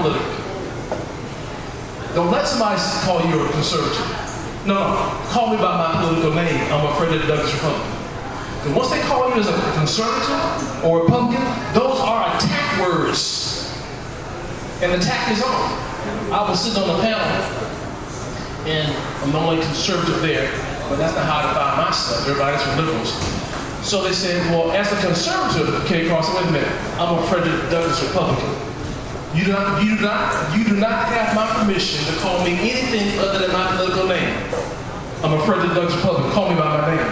politically. Don't let somebody call you a conservative. No, call me by my political name. I'm a Frederick Douglass Republican. And once they call you as a conservative or Republican, those are attack words. And attack is on. I was sitting on a panel, and I'm the only conservative there, but that's not how I define myself. Everybody's from liberals. So they said, well, as a conservative, K.Carl, so wait a minute, I'm a Frederick Douglass Republican. You do not have my permission to call me anything other than my political name. I'm a Frederick Douglass Republican. Call me by my name.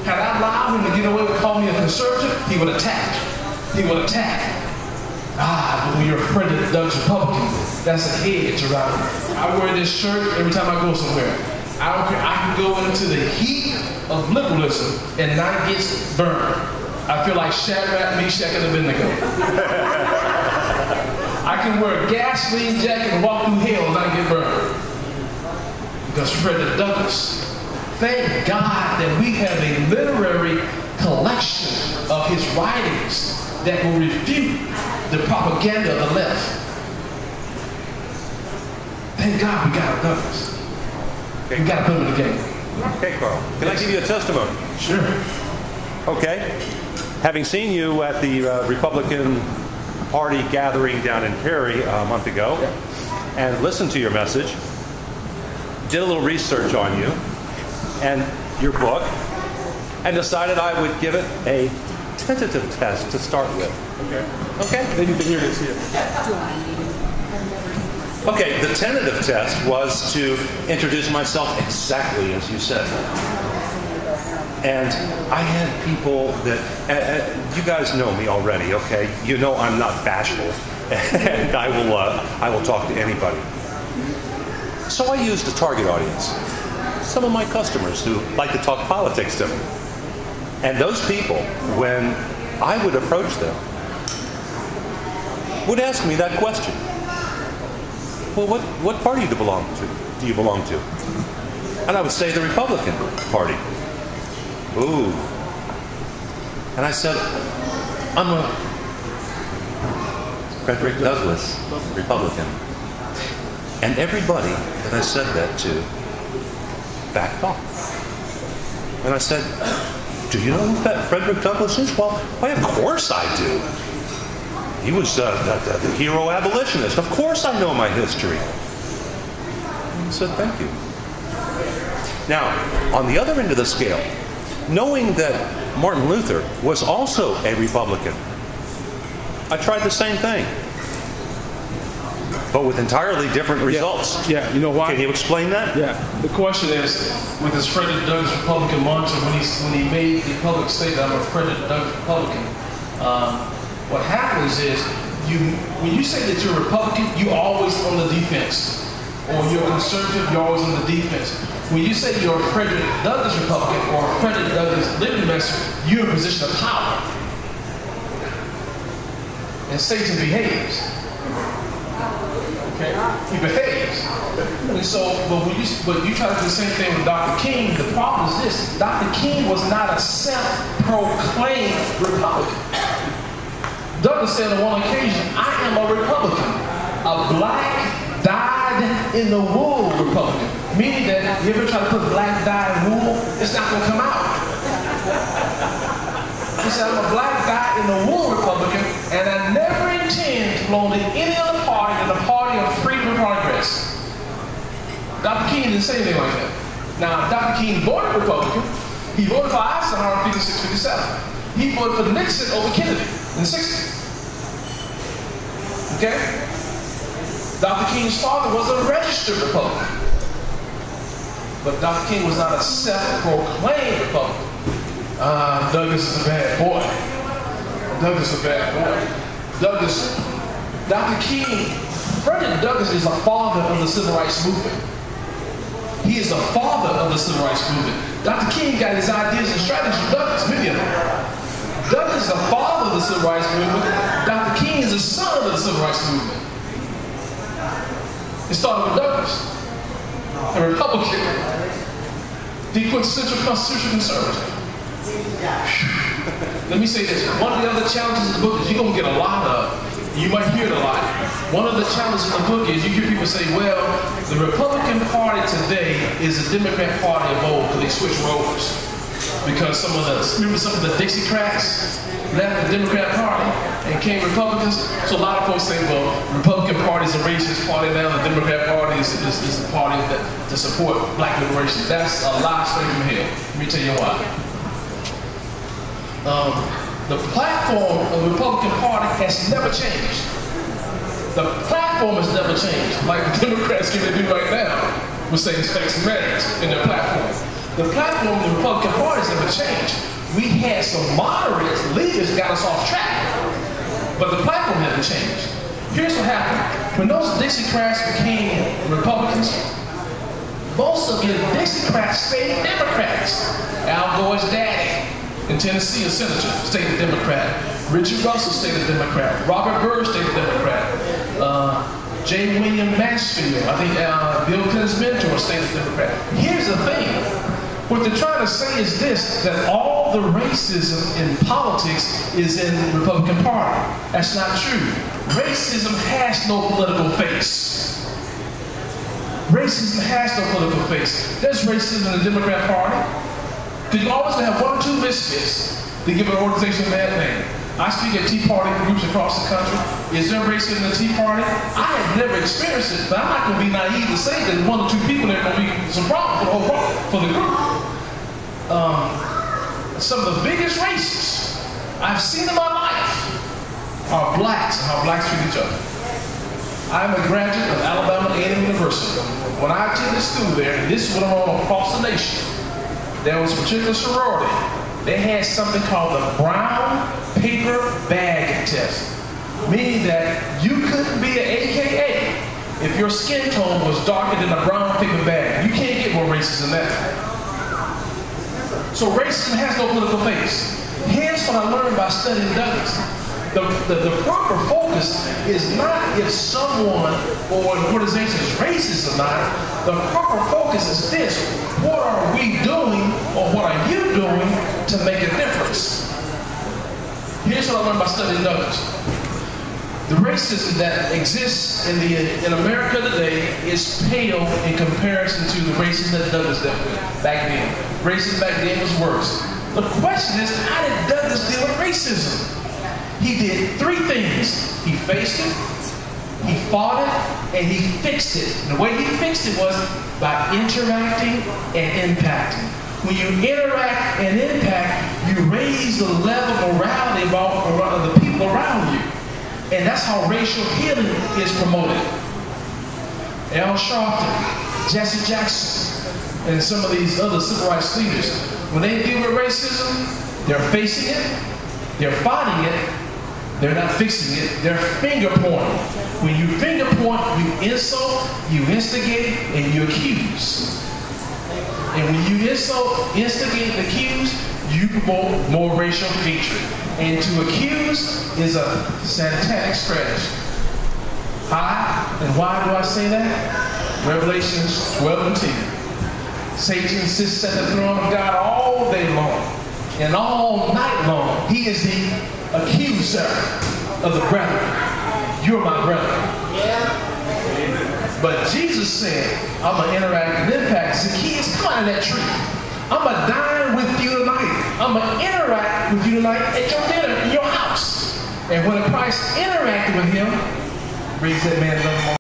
Had I allowed him to get away with calling me a conservative, he would attack. He would attack. But when you're a Frederick Douglass Republican, that's a hedge around me. I wear this shirt every time I go somewhere. I don't care. I can go into the heat of liberalism and not get burned. I feel like Shadrach, Meshach, and Abednego. I can wear a gasoline jacket and walk through hell and not get burned. Because Frederick Douglass, thank God that we have a literary collection of his writings that will refute the propaganda of the left. Thank God we got Douglass. We got to put him in the game. Okay, Carl. Can I give you a testimony? Sure. Okay. Having seen you at the Republican Party gathering down in Perry a month ago, and listened to your message, did a little research on you and your book, and decided I would give it a tentative test to start with. Okay? Then you can hear this here. Okay, the tentative test was to introduce myself exactly as you said. And I had people that, you guys know me already, okay? You know I'm not bashful, and I will talk to anybody. So I used a target audience. Some of my customers who like to talk politics to me. And those people, when I would approach them, would ask me that question. Well, what party do you belong to? And I would say the Republican Party. Ooh. And I said, I'm a Frederick Douglass Republican. And everybody that I said that to backed off. And I said, do you know who that Frederick Douglass is? Well, why, of course I do. He was the hero abolitionist. Of course I know my history. And I said, thank you. Now, on the other end of the scale, knowing that Martin Luther was also a Republican, I tried the same thing, but with entirely different results. Yeah, you know why? Can you explain that? Yeah. The question is, with his Frederick Douglass Republican mantra, when he made the public statement, I'm a Frederick Douglass Republican, what happens is, when you say that you're a Republican, you're always on the defense. Or you're a conservative, you're always on the defense. When you say you're a Frederick Douglass Republican or a Frederick Douglass Liberty Minister, you're in a position of power. And Satan behaves. Okay? He behaves. And so, but you try to do the same thing with Dr. King. The problem is this: Dr. King was not a self-proclaimed Republican. Douglass said on one occasion, I am a Republican, a black, dyed-in-the-wool Republican. Meaning that, you ever try to put black dye in wool, it's not going to come out. He said, I'm a black dyed-in-the-wool Republican, and I never intend to belong to any other party than the party of freedom and progress. Dr. King didn't say anything like that. Now, Dr. King voted Republican. He voted for Eisenhower in 56-57. He voted for Nixon over Kennedy in the 60s. Okay? Dr. King's father was a registered Republican. But Dr. King was not a self-proclaimed Republican. Douglass is a bad boy. Douglass is a bad boy. Dr. King, Frederick Douglass is the father of the Civil Rights Movement. He is the father of the Civil Rights Movement. Dr. King got his ideas and strategies from Douglass, many of them. Douglass is the father of the Civil Rights Movement. Dr. King is the son of the Civil Rights Movement. It started with Douglass, a Republican, the quintessential constitutional conservative. Let me say this. One of the other challenges of the book is you're going to get a lot of You might hear it a lot. One of the challenges in the book is you hear people say, well, the Republican Party today is the Democrat Party of old because they switched roles. Because some of the Dixiecrats left the Democrat Party and came Republicans. So a lot of folks say, well, the Republican Party is a racist party now, the Democrat Party is a party to support black liberation. That's a lie straight from hell. Let me tell you why. The platform of the Republican Party has never changed. The platform has never changed, like the Democrats can do right now with same-sex marriage in their platform. The platform of the Republican Party has never changed. We had some moderate leaders got us off track, but the platform hasn't changed. Here's what happened. When those Dixiecrats became Republicans, most of the Dixiecrats stayed Democrats. Al Gore's daddy in Tennessee, a senator, stayed a Democrat. Richard Russell stayed a Democrat. Robert Byrd stayed a Democrat. J. William Mansfield, I think Bill Clinton's mentor, stayed a Democrat. Here's the thing. What they're trying to say is this, that all the racism in politics is in the Republican Party. That's not true. Racism has no political face. Racism has no political face. There's racism in the Democrat Party. Because you always have one or two misfits to give an organization a bad name. I speak at Tea Party groups across the country. Is there racism in the Tea Party? I have never experienced it, but I'm not going to be naive to say that one or two people there are going to be some problem for the group. Some of the biggest racists I've seen in my life are blacks and how blacks treat each other. I'm a graduate of Alabama A&M University. When I attended school there, and this went on across the nation, there was a particular sorority. They had something called the brown paper bag test, meaning that you couldn't be an AKA if your skin tone was darker than a brown paper bag. You can't get more racist than that. So racism has no political face. Here's what I learned by studying Douglas. The proper focus is not if someone or an organization is racist or not. The proper focus is this: what are we doing or what are you doing to make a difference? Here's what I learned by studying Douglas. The racism that exists in America today is pale in comparison to the racism that Douglas dealt with back then. Racism back then was worse. The question is, how did Douglas deal with racism? He did three things. He faced it, he fought it, and he fixed it. And the way he fixed it was by interacting and impacting. When you interact and impact, you raise the level of morality of the people around you. And that's how racial healing is promoted. Al Sharpton, Jesse Jackson, and some of these other civil rights leaders, when they deal with racism, they're facing it, they're fighting it, they're not fixing it, they're finger pointing. When you finger point, you insult, you instigate, and you accuse. And when you insult, instigate, and accuse, you promote more racial hatred. And to accuse is a satanic strategy. And why do I say that? Revelations 12 and 10. Satan sits at the throne of God all day long and all night long. He is the accuser of the brethren. You're my brethren. Yeah. But Jesus said, I'm going to interact and impact. He said, kids, come out of that tree. I'm going to dine with you tonight. I'm going to interact with you tonight at your dinner in your house. And when Christ interacted with him, raised that man another moment.